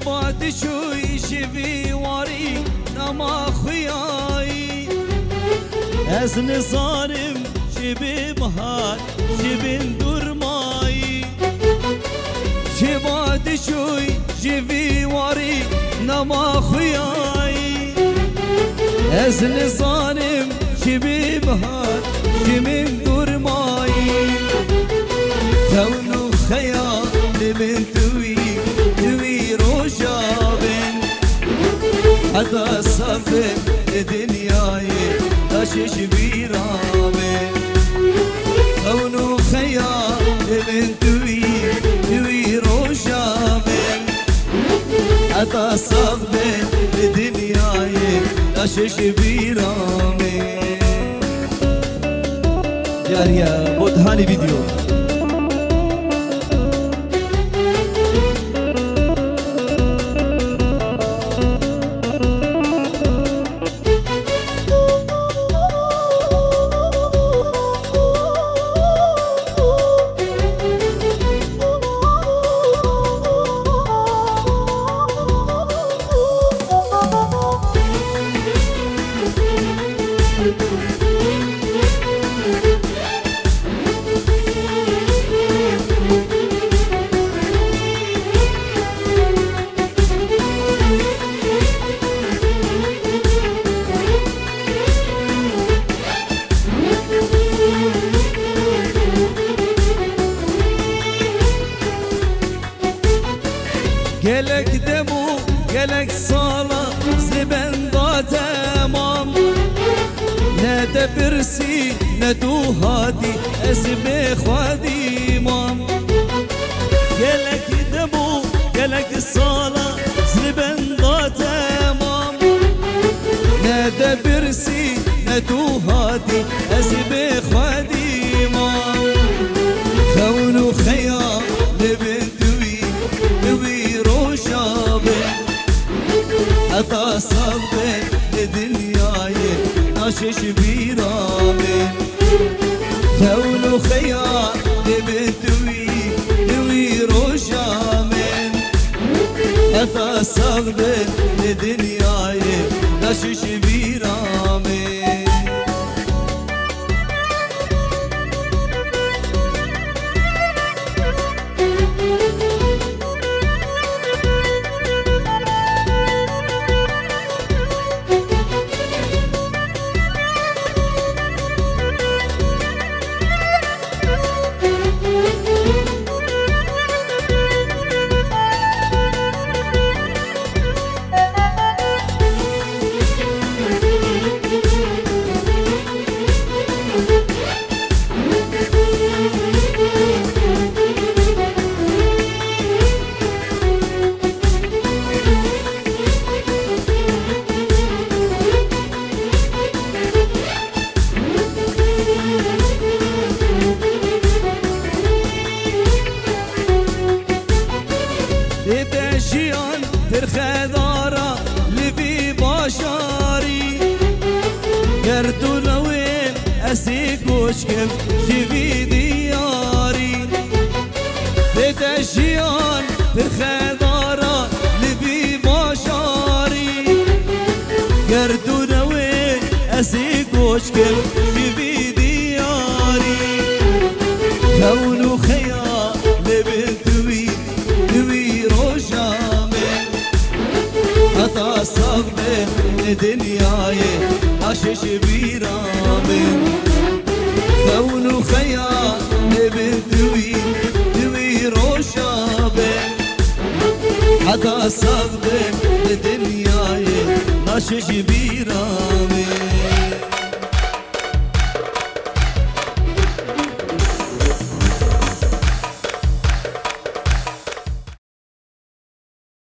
شبات شوي شبي واري نما خوياي ازن ظالم شبي بهار شبي ندور ماي شبات شوي شبي واري نما خوياي ازن ظالم شبي بهار شبي ندور ماي كونو خيال من توي روجابن حتى صفن دنياي تشش بيرامن كونو خيال من توي روجابن حتى صفن دنياي تشش بيرامن جاريا بودهاني فيديو gelek demu gelek sala ziben da tamam ne de birsi ne du hadi ezbe khadi mam gelek demu gelek sala ziben da tamam ne de birsi ne du hadi ezbe khadi mam khawnu khayal حتى صبت دنياي ناشش بيرامن كونو خيال بنتوي روشامن حتى صبت دنياي ناشش بيرامن شیان ترخدارا لبی باشاری گردولوین اسی کوچکم جوی دیاری شیان ترخدارا لبی باشاری گردولوین اسی کوچکم جوی دیاری کونو خیال لبنتوی حتى صبر دنياي عشش بيرامن كونو خيال بنتوي روشابن حتى صبر دنياي عشش بيرامن